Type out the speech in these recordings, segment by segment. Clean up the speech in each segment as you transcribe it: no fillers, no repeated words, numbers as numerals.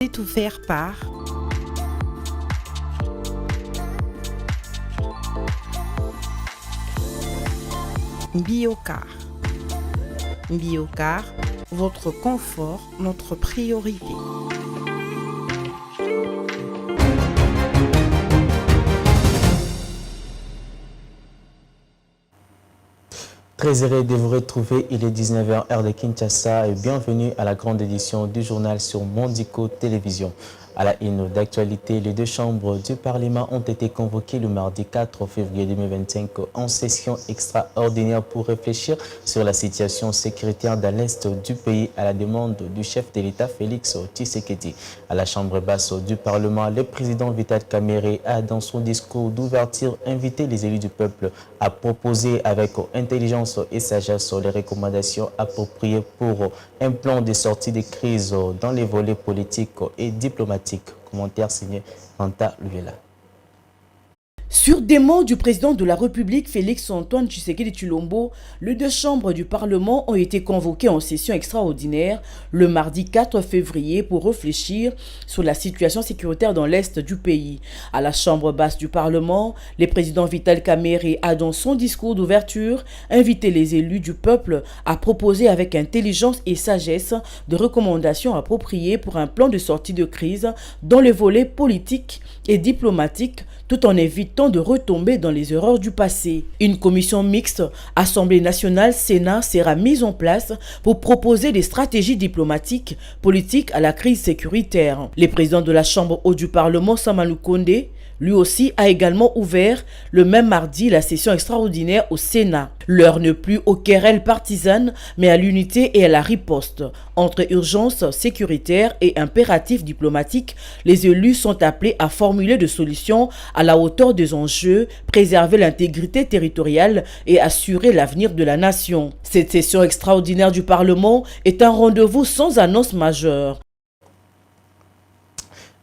est offert par Biocar. Biocar, votre confort, notre priorité. Très heureux de vous retrouver, il est 19h heure de Kinshasa et bienvenue à la grande édition du journal sur Mondico Télévision. À la une d'actualité, les deux chambres du Parlement ont été convoquées le mardi 4 février 2025 en session extraordinaire pour réfléchir sur la situation sécuritaire dans l'Est du pays à la demande du chef de l'État Félix Tshisekedi. À la chambre basse du Parlement, le président Vital Kamerhe a dans son discours d'ouverture invité les élus du peuple à proposer avec intelligence et sagesse les recommandations appropriées pour un plan de sortie de crise dans les volets politiques et diplomatiques. Commentaire signé Fanta Luvela. Sur demande du président de la République, Félix-Antoine Tshisekedi Tshilombo, les deux chambres du Parlement ont été convoquées en session extraordinaire le mardi 4 février pour réfléchir sur la situation sécuritaire dans l'Est du pays. À la chambre basse du Parlement, le président Vital Kamerhe a dans son discours d'ouverture invité les élus du peuple à proposer avec intelligence et sagesse des recommandations appropriées pour un plan de sortie de crise dans les volets politiques et diplomatiques, tout en évitant de retomber dans les erreurs du passé. Une commission mixte, Assemblée nationale, Sénat, sera mise en place pour proposer des stratégies diplomatiques, politiques à la crise sécuritaire. Le président de la Chambre haute du Parlement, Sama Lukonde, lui aussi a également ouvert le même mardi la session extraordinaire au Sénat. L'heure n'est plus aux querelles partisanes, mais à l'unité et à la riposte. Entre urgence sécuritaire et impératifs diplomatiques, les élus sont appelés à formuler des solutions à la hauteur des enjeux, préserver l'intégrité territoriale et assurer l'avenir de la nation. Cette session extraordinaire du Parlement est un rendez-vous sans annonce majeure.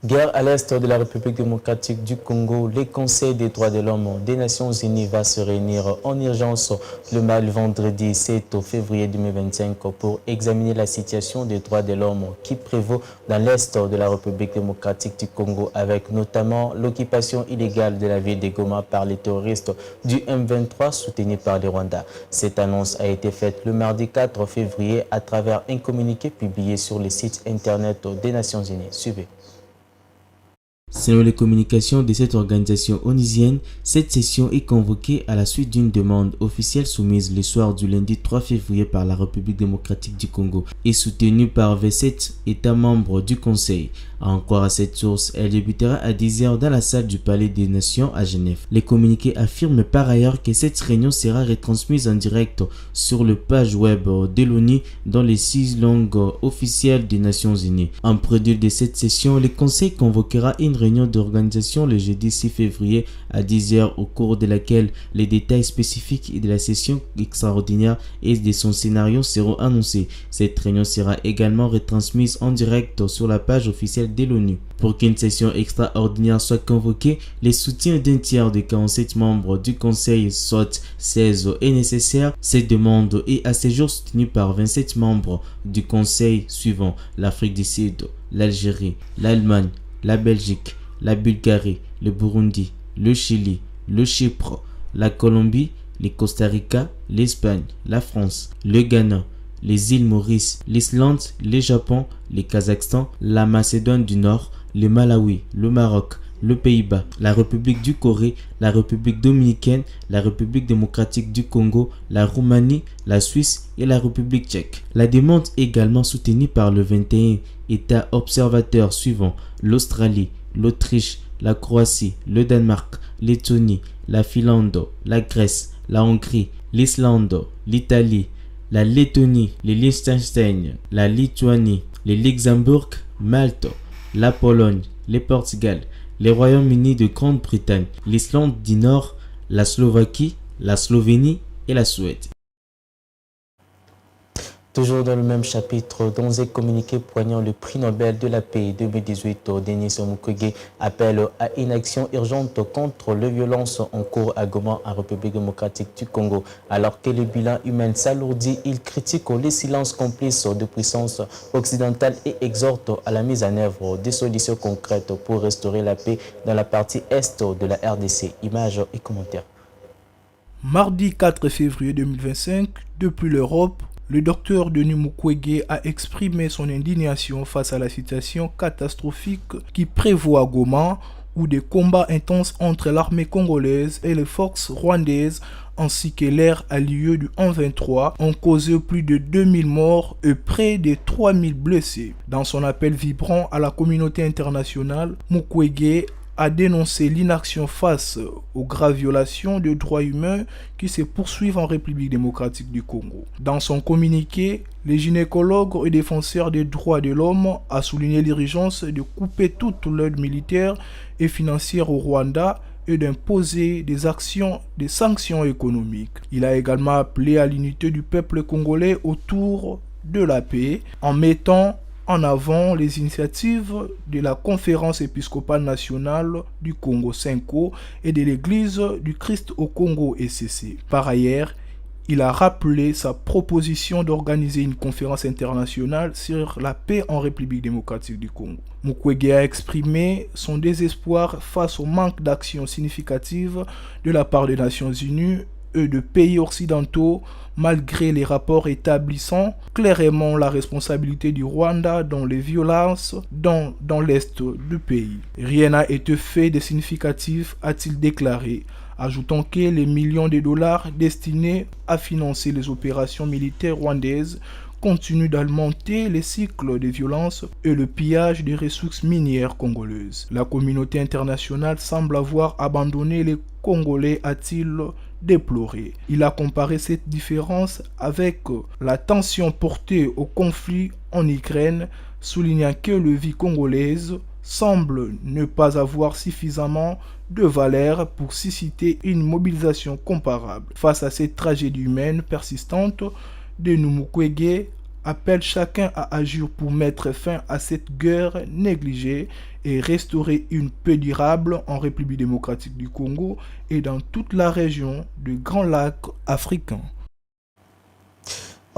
Guerre à l'est de la République démocratique du Congo, le Conseil des droits de l'homme des Nations Unies va se réunir en urgence le vendredi 7 février 2025 pour examiner la situation des droits de l'homme qui prévaut dans l'est de la République démocratique du Congo, avec notamment l'occupation illégale de la ville de Goma par les terroristes du M23 soutenus par le Rwanda. Cette annonce a été faite le mardi 4 février à travers un communiqué publié sur le site internet des Nations Unies. Suivez. Selon les communications de cette organisation onusienne, cette session est convoquée à la suite d'une demande officielle soumise le soir du lundi 3 février par la République démocratique du Congo et soutenue par 27 États membres du Conseil. À en croire à cette source, elle débutera à 10h dans la salle du Palais des Nations à Genève. Les communiqués affirment par ailleurs que cette réunion sera retransmise en direct sur le page web de l'ONU dans les 6 langues officielles des Nations Unies. En prélude de cette session, le Conseil convoquera une réunion d'organisation le jeudi 6 février à 10h au cours de laquelle les détails spécifiques de la session extraordinaire et de son scénario seront annoncés. Cette réunion sera également retransmise en direct sur la page officielle de l'ONU. Pour qu'une session extraordinaire soit convoquée, les soutiens d'un tiers des 47 membres du Conseil, soit 16, est nécessaire. Cette demande est à ce jour soutenue par 27 membres du Conseil suivant l'Afrique du Sud, l'Algérie, l'Allemagne, la Belgique, la Bulgarie, le Burundi, le Chili, le Chypre, la Colombie, le Costa Rica, l'Espagne, la France, le Ghana, les îles Maurice, l'Islande, le Japon, le Kazakhstan, la Macédoine du Nord, le Malawi, le Maroc, le Pays-Bas, la République du Corée, la République dominicaine, la République démocratique du Congo, la Roumanie, la Suisse et la République tchèque. La demande est également soutenue par le 21 États observateurs suivants: l'Australie, l'Autriche, la Croatie, le Danemark, l'Lettonie, la Finlande, la Grèce, la Hongrie, l'Islande, l'Italie, la Lettonie, le Liechtenstein, la Lituanie, le Luxembourg, Malte, la Pologne, le Portugal, le Royaume-Uni de Grande-Bretagne, l'Islande du Nord, la Slovaquie, la Slovénie et la Suède. Toujours dans le même chapitre, dans un communiqué poignant, le prix Nobel de la paix 2018, Denis Mukwege appelle à une action urgente contre les violences en cours à Goma, en République démocratique du Congo. Alors que le bilan humain s'alourdit, il critique les silences complices de puissances occidentales et exhorte à la mise en œuvre des solutions concrètes pour restaurer la paix dans la partie est de la RDC. Images et commentaires. Mardi 4 février 2025, depuis l'Europe, le docteur Denis Mukwege a exprimé son indignation face à la situation catastrophique qui prévaut à Goma, où des combats intenses entre l'armée congolaise et les forces rwandaises ainsi que l'ère à lieu du 1-23 ont causé plus de 2000 morts et près de 3000 blessés. Dans son appel vibrant à la communauté internationale, Mukwege a dénoncé l'inaction face aux graves violations de droits humains qui se poursuivent en République démocratique du Congo. Dans son communiqué, les gynécologues et défenseurs des droits de l'homme a souligné l'urgence de couper toute l'aide militaire et financière au Rwanda et d'imposer des sanctions économiques. Il a également appelé à l'unité du peuple congolais autour de la paix en mettant en avant les initiatives de la Conférence épiscopale nationale du Congo (CENCO) et de l'Église du Christ au Congo (ECC). Par ailleurs, il a rappelé sa proposition d'organiser une conférence internationale sur la paix en République démocratique du Congo. Mukwege a exprimé son désespoir face au manque d'action significative de la part des Nations Unies et de pays occidentaux, malgré les rapports établissant clairement la responsabilité du Rwanda dans les violences dans l'est du pays. Rien n'a été fait de significatif, a-t-il déclaré, ajoutant que les millions de dollars destinés à financer les opérations militaires rwandaises continuent d'alimenter les cycles de violence et le pillage des ressources minières congolaises. La communauté internationale semble avoir abandonné les Congolais, a-t-il déploré. Il a comparé cette différence avec la tension portée au conflit en Ukraine, soulignant que la vie congolaise semble ne pas avoir suffisamment de valeur pour susciter une mobilisation comparable. Face à cette tragédie humaine persistante, Denis Mukwege appelle chacun à agir pour mettre fin à cette guerre négligée et restaurer une paix durable en République démocratique du Congo et dans toute la région du Grand Lac africain.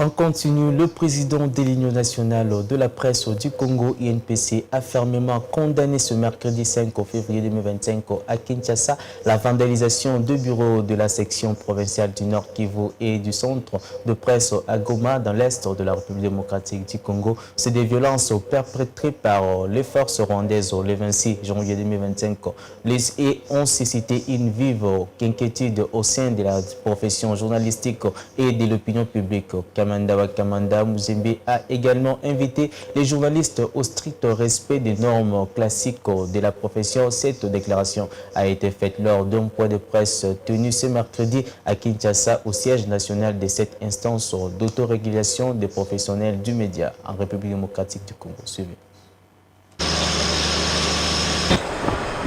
On continue, le président de l'Union nationale de la presse du Congo, INPC, a fermement condamné ce mercredi 5 février 2025 à Kinshasa la vandalisation de bureaux de la section provinciale du Nord Kivu et du centre de presse à Goma dans l'est de la République démocratique du Congo. C'est des violences perpétrées par les forces rwandaises le 26 janvier 2025 et ont suscité une vive inquiétude au sein de la profession journalistique et de l'opinion publique. Kamanda Muzembe a également invité les journalistes au strict respect des normes classiques de la profession. Cette déclaration a été faite lors d'un point de presse tenu ce mercredi à Kinshasa au siège national de cette instance d'autorégulation des professionnels du média en République démocratique du Congo. Suivez.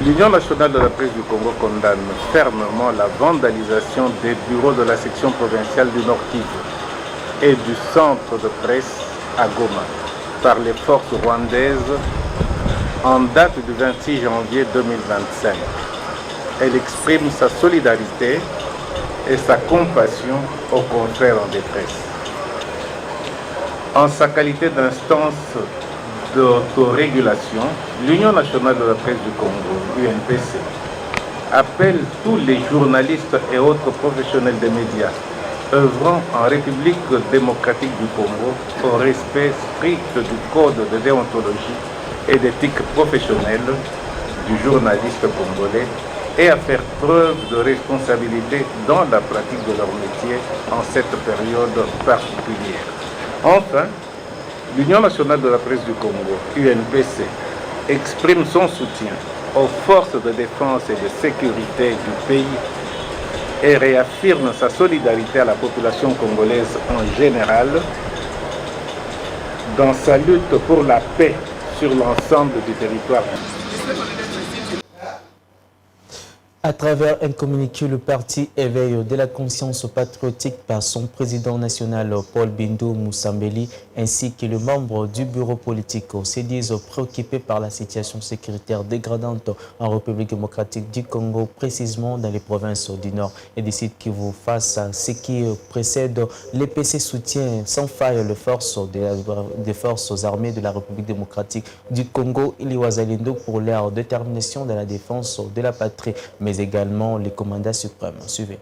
L'Union nationale de la presse du Congo condamne fermement la vandalisation des bureaux de la section provinciale du Nord Kivu et du centre de presse à Goma par les forces rwandaises en date du 26 janvier 2025. Elle exprime sa solidarité et sa compassion aux confrères en détresse. En sa qualité d'instance d'autorégulation, l'Union nationale de la presse du Congo, UNPC, appelle tous les journalistes et autres professionnels des médias œuvrant en République démocratique du Congo au respect strict du code de déontologie et d'éthique professionnelle du journaliste congolais et à faire preuve de responsabilité dans la pratique de leur métier en cette période particulière. Enfin, l'Union nationale de la presse du Congo, UNPC, exprime son soutien aux forces de défense et de sécurité du pays et réaffirme sa solidarité à la population congolaise en général dans sa lutte pour la paix sur l'ensemble du territoire. À travers un communiqué, le parti éveille de la conscience patriotique par son président national Paul Bintou Moussambeli ainsi que les membres du bureau politique se disent préoccupés par la situation sécuritaire dégradante en République démocratique du Congo, précisément dans les provinces du Nord, et décide que vous face à ce qui précède, l'EPC soutient sans faille les forces armées de la République démocratique du Congo et les Wazalendo pour leur détermination dans la défense de la patrie, mais également les commandants suprêmes. Suivez.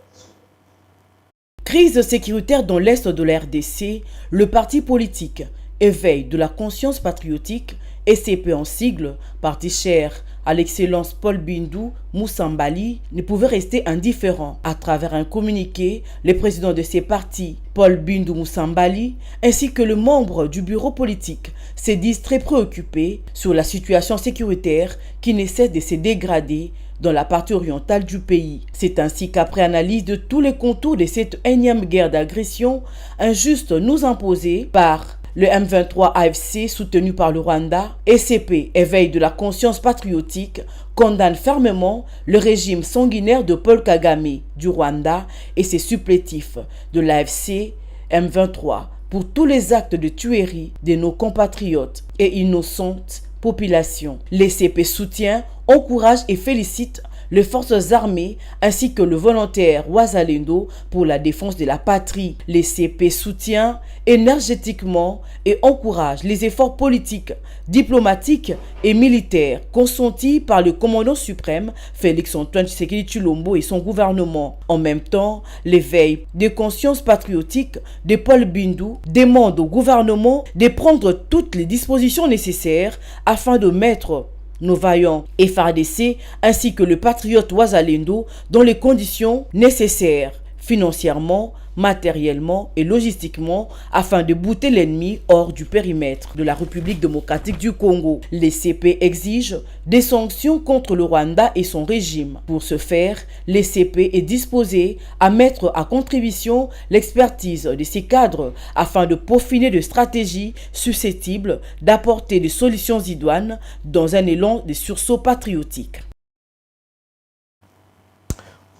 Crise sécuritaire dans l'est de la RDC, le parti politique Éveil de la conscience patriotique, ECP en sigle, parti cher à l'excellence Paul Bintou Moussambeli, ne pouvait rester indifférent. À travers un communiqué, le président de ces partis, Paul Bintou Moussambeli, ainsi que le membre du bureau politique, se disent très préoccupés sur la situation sécuritaire qui ne cesse de se dégrader dans la partie orientale du pays. C'est ainsi qu'après analyse de tous les contours de cette énième guerre d'agression injuste nous imposée par le M23 AFC soutenu par le Rwanda, ECP, Éveil de la conscience patriotique, condamne fermement le régime sanguinaire de Paul Kagame du Rwanda et ses supplétifs de l'AFC M23 pour tous les actes de tuerie de nos compatriotes et innocentes populations. L'ECP soutient, encourage et félicite les forces armées ainsi que le volontaire Wazalendo pour la défense de la patrie. L'ECP soutient énergétiquement et encourage les efforts politiques, diplomatiques et militaires consentis par le commandant suprême Félix-Antoine Tshisekedi Tshilombo et son gouvernement. En même temps, l'éveil des consciences patriotiques de Paul Bintou demande au gouvernement de prendre toutes les dispositions nécessaires afin de mettre nos vaillants FARDC ainsi que le patriote Wazalendo dans les conditions nécessaires, financièrement, matériellement et logistiquement, afin de bouter l'ennemi hors du périmètre de la République démocratique du Congo. Les CP exigent des sanctions contre le Rwanda et son régime. Pour ce faire, les CP est disposé à mettre à contribution l'expertise de ces cadres afin de peaufiner des stratégies susceptibles d'apporter des solutions idoines dans un élan de sursaut patriotique.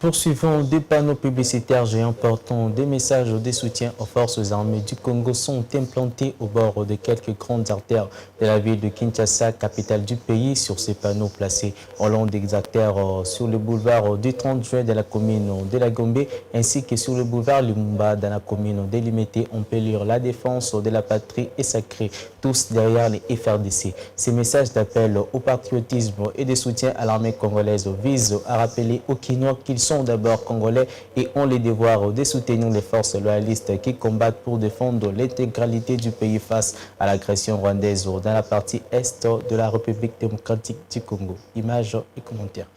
Poursuivons, des panneaux publicitaires géants portant des messages de soutien aux forces armées du Congo sont implantés au bord de quelques grandes artères de la ville de Kinshasa, capitale du pays. Sur ces panneaux placés au long des artères sur le boulevard du 30 juin de la commune de la Gombe ainsi que sur le boulevard Lumumba dans la commune de Limete, on peut lire la défense de la patrie est sacrée, tous derrière les FRDC. Ces messages d'appel au patriotisme et de soutien à l'armée congolaise visent à rappeler aux Kinois qu'ils sont d'abord congolais et ont le devoir de soutenir les forces loyalistes qui combattent pour défendre l'intégralité du pays face à l'agression rwandaise dans la partie est de la République démocratique du Congo. Images et commentaires.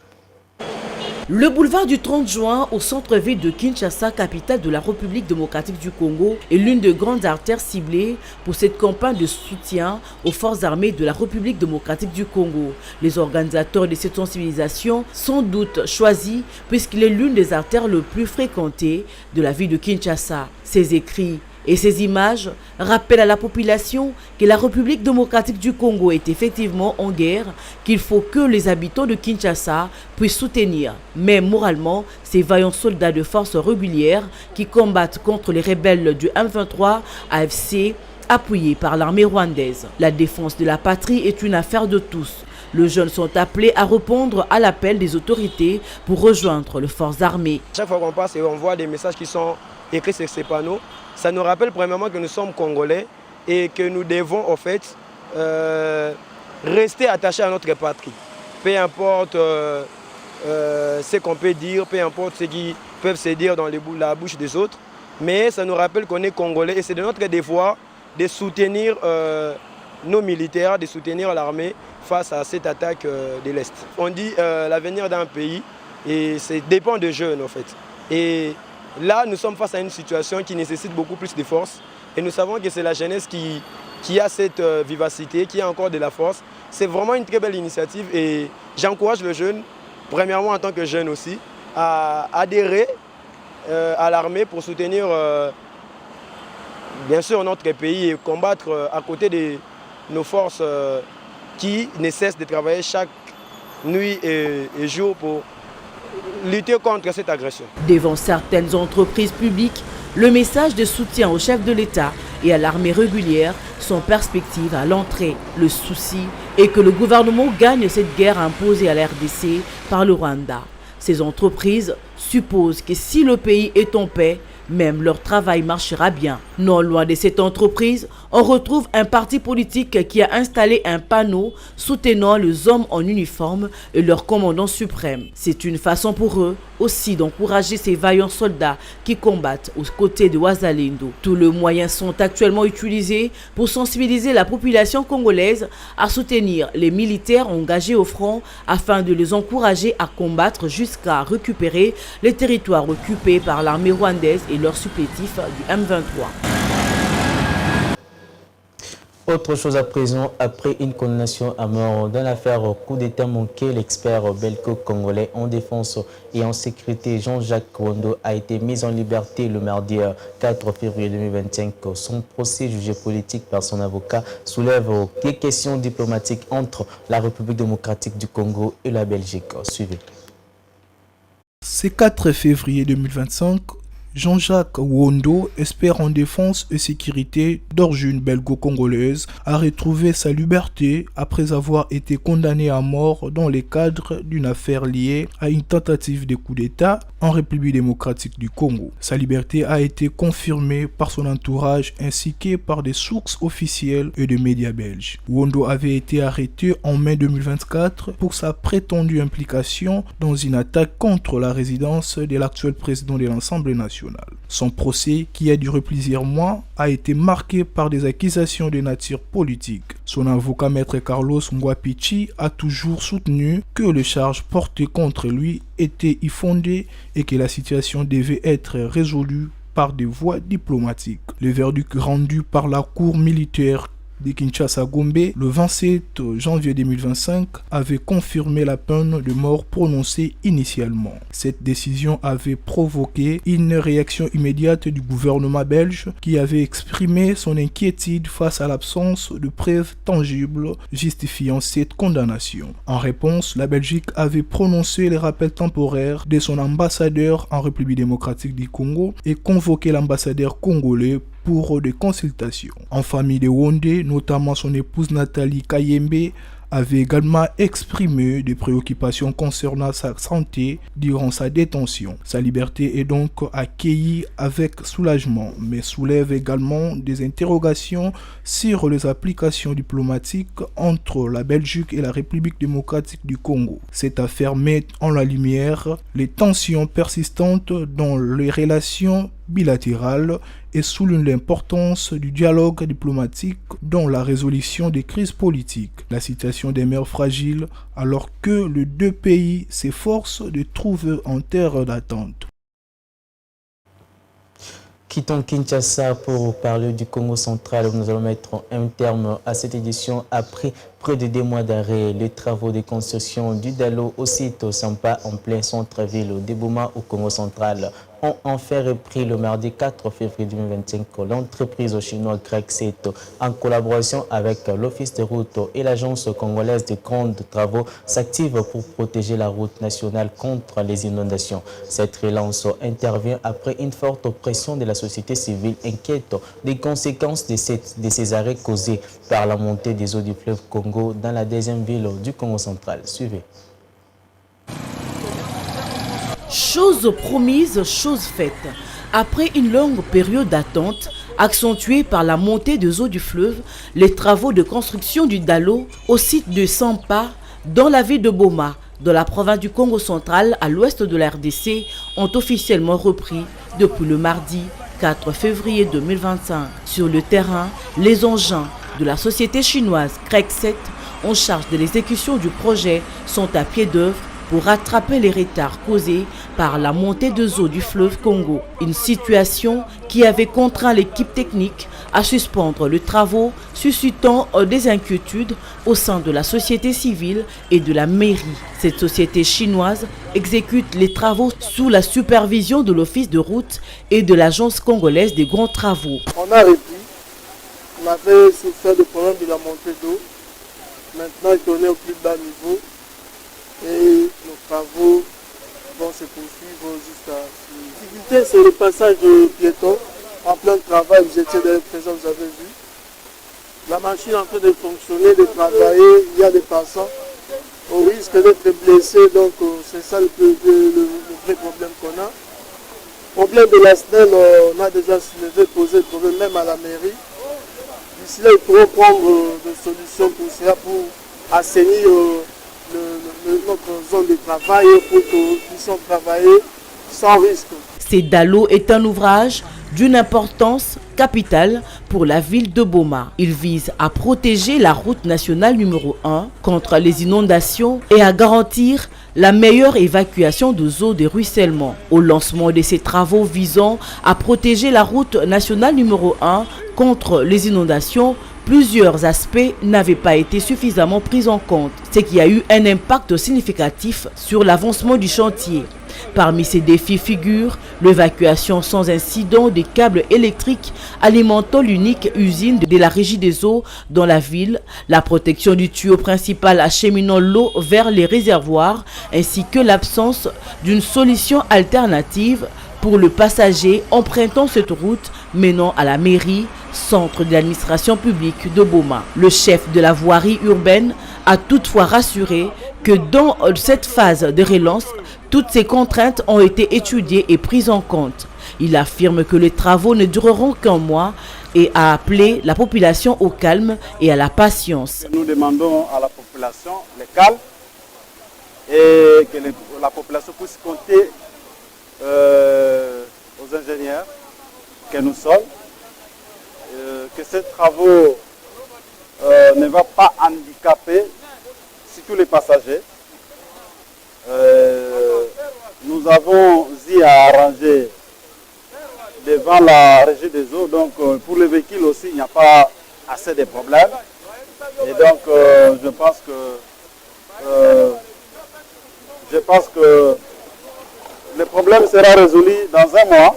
Le boulevard du 30 juin au centre-ville de Kinshasa, capitale de la République démocratique du Congo, est l'une des grandes artères ciblées pour cette campagne de soutien aux forces armées de la République démocratique du Congo. Les organisateurs de cette sensibilisation, sans doute choisis puisqu'il est l'une des artères les plus fréquentées de la ville de Kinshasa. Ces écrits et ces images rappellent à la population que la République démocratique du Congo est effectivement en guerre, qu'il faut que les habitants de Kinshasa puissent soutenir, même moralement, ces vaillants soldats de forces régulières qui combattent contre les rebelles du M23 AFC, appuyés par l'armée rwandaise. La défense de la patrie est une affaire de tous. Les jeunes sont appelés à répondre à l'appel des autorités pour rejoindre les forces armées. Chaque fois qu'on passe et on voit des messages qui sont écrits sur ces panneaux, ça nous rappelle premièrement que nous sommes Congolais et que nous devons en fait rester attachés à notre patrie. Peu importe ce qu'on peut dire, peu importe ce qui peuvent se dire dans la bouche des autres, mais ça nous rappelle qu'on est Congolais et c'est de notre devoir de soutenir nos militaires, de soutenir l'armée face à cette attaque de l'Est. On dit l'avenir d'un pays et ça dépend des jeunes en fait. Et là, nous sommes face à une situation qui nécessite beaucoup plus de force et nous savons que c'est la jeunesse qui a cette vivacité, qui a encore de la force. C'est vraiment une très belle initiative et j'encourage le jeune, premièrement en tant que jeune aussi, à adhérer à l'armée pour soutenir bien sûr notre pays et combattre à côté de nos forces qui ne cessent de travailler chaque nuit et jour pour lutter contre cette agression. Devant certaines entreprises publiques, le message de soutien au chef de l'État et à l'armée régulière sont perspectives à l'entrée. Le souci est que le gouvernement gagne cette guerre imposée à la RDC par le Rwanda. Ces entreprises supposent que si le pays est en paix, même leur travail marchera bien. Non loin de cette entreprise, on retrouve un parti politique qui a installé un panneau soutenant les hommes en uniforme et leur commandant suprême. C'est une façon pour eux aussi d'encourager ces vaillants soldats qui combattent aux côtés de Wazalendo. Tous les moyens sont actuellement utilisés pour sensibiliser la population congolaise à soutenir les militaires engagés au front afin de les encourager à combattre jusqu'à récupérer les territoires occupés par l'armée rwandaise et leurs supplétifs du M23. Autre chose à présent, après une condamnation à mort dans l'affaire coup d'État manqué, l'expert belgo-congolais en défense et en sécurité Jean-Jacques Wondo a été mis en liberté le mardi 4 février 2025. Son procès jugé politique par son avocat soulève des questions diplomatiques entre la République démocratique du Congo et la Belgique. Suivez. Ce 4 février 2025, Jean-Jacques Wondo, expert en défense et sécurité d'origine belgo-congolaise, a retrouvé sa liberté après avoir été condamné à mort dans le cadre d'une affaire liée à une tentative de coup d'État en République démocratique du Congo. Sa liberté a été confirmée par son entourage ainsi que par des sources officielles et des médias belges. Wondo avait été arrêté en mai 2024 pour sa prétendue implication dans une attaque contre la résidence de l'actuel président de l'Assemblée nationale. Son procès, qui a duré plusieurs mois, a été marqué par des accusations de nature politique. Son avocat maître Carlos Ngwapichi a toujours soutenu que les charges portées contre lui étaient infondées et que la situation devait être résolue par des voies diplomatiques. Le verdict rendu par la cour militaire de Kinshasa-Gombe le 27 janvier 2025 avait confirmé la peine de mort prononcée initialement. Cette décision avait provoqué une réaction immédiate du gouvernement belge qui avait exprimé son inquiétude face à l'absence de preuves tangibles justifiant cette condamnation. En réponse, la Belgique avait prononcé les rappels temporaires de son ambassadeur en République démocratique du Congo et convoqué l'ambassadeur congolais pour des consultations. En famille de Wondé, notamment son épouse Nathalie Kayembe, avait également exprimé des préoccupations concernant sa santé durant sa détention. Sa liberté est donc accueillie avec soulagement, mais soulève également des interrogations sur les applications diplomatiques entre la Belgique et la République démocratique du Congo. Cette affaire met en la lumière les tensions persistantes dans les relations bilatérales et souligne l'importance du dialogue diplomatique dans la résolution des crises politiques. La situation demeure fragile alors que les deux pays s'efforcent de trouver un terrain d'attente. Quittons Kinshasa pour parler du Congo central. Nous allons mettre un terme à cette édition après près de 2 mois d'arrêt. Les travaux de construction du Dalo au site Sampa en plein centre-ville de Bouma au Congo central ont enfin repris le mardi 4 février 2025. L'entreprise chinoise Grexit, en collaboration avec l'Office de route et l'Agence congolaise de grands travaux, s'active pour protéger la route nationale contre les inondations. Cette relance intervient après une forte pression de la société civile inquiète des conséquences de ces arrêts causés par la montée des eaux du fleuve Congo dans la deuxième ville du Congo central. Suivez. Chose promise, chose faite. Après une longue période d'attente, accentuée par la montée des eaux du fleuve, les travaux de construction du Dalo au site de Sampa, dans la ville de Boma, dans la province du Congo central, à l'ouest de la RDC, ont officiellement repris depuis le mardi 4 février 2025. Sur le terrain, les engins de la société chinoise Grexit en charge de l'exécution du projet sont à pied d'œuvre pour rattraper les retards causés par la montée des eaux du fleuve Congo. Une situation qui avait contraint l'équipe technique à suspendre les travaux, suscitant des inquiétudes au sein de la société civile et de la mairie. Cette société chinoise exécute les travaux sous la supervision de l'Office de route et de l'Agence congolaise des grands travaux. On a repris, on avait souffert du problème de la montée d'eau. Maintenant, on est au plus bas niveau. Et nos travaux vont se poursuivre jusqu'à... La difficulté, c'est le passage piéton en plein travail. Vous étiez d'ailleurs présent, vous avez vu. La machine est en train de fonctionner, de travailler, il y a des passants au risque d'être blessés, donc c'est ça le vrai problème qu'on a. Problème de la SNEL, on a déjà soulevé, posé le problème même à la mairie. D'ici là, il faudra prendre des solutions pour cela, pour assainir notre zone de travail, pour qu'ils puissent travailler sans risque. Cédalo est un ouvrage d'une importance capitale pour la ville de Boma. Il vise à protéger la route nationale numéro 1 contre les inondations et à garantir la meilleure évacuation des eaux de ruissellement. Au lancement de ces travaux visant à protéger la route nationale numéro 1 contre les inondations, plusieurs aspects n'avaient pas été suffisamment pris en compte, ce qui a eu un impact significatif sur l'avancement du chantier. Parmi ces défis figurent l'évacuation sans incident des câbles électriques alimentant l'unique usine de la Régie des eaux dans la ville, la protection du tuyau principal acheminant l'eau vers les réservoirs, ainsi que l'absence d'une solution alternative pour le passager empruntant cette route menant à la mairie, centre de l'administration publique de Boma. Le chef de la voirie urbaine a toutefois rassuré que dans cette phase de relance, toutes ces contraintes ont été étudiées et prises en compte. Il affirme que les travaux ne dureront qu'un mois et a appelé la population au calme et à la patience. Nous demandons à la population le calme et que la population puisse compter aux ingénieurs que nous sommes, que ces travaux ne vont pas handicaper surtout les passagers. Nous avons eu à arranger devant la régie des eaux, donc pour les véhicules aussi il n'y a pas assez de problèmes. Et donc je pense que le problème sera résolu dans un mois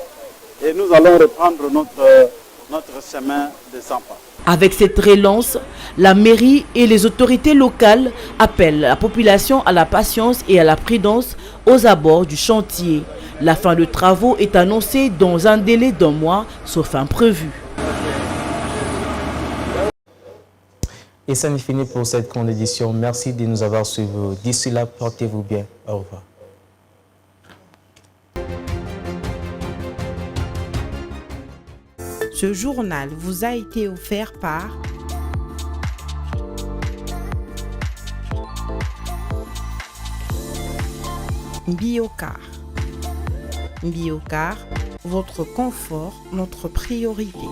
et nous allons reprendre notre chemin de 100 pas. Avec cette relance, la mairie et les autorités locales appellent la population à la patience et à la prudence aux abords du chantier. La fin de travaux est annoncée dans un délai d'un mois, sauf imprévu. Et ça m'est fini pour cette grande édition. Merci de nous avoir suivis. D'ici là, portez-vous bien. Au revoir. Ce journal vous a été offert par Biocar. Biocar, votre confort, notre priorité.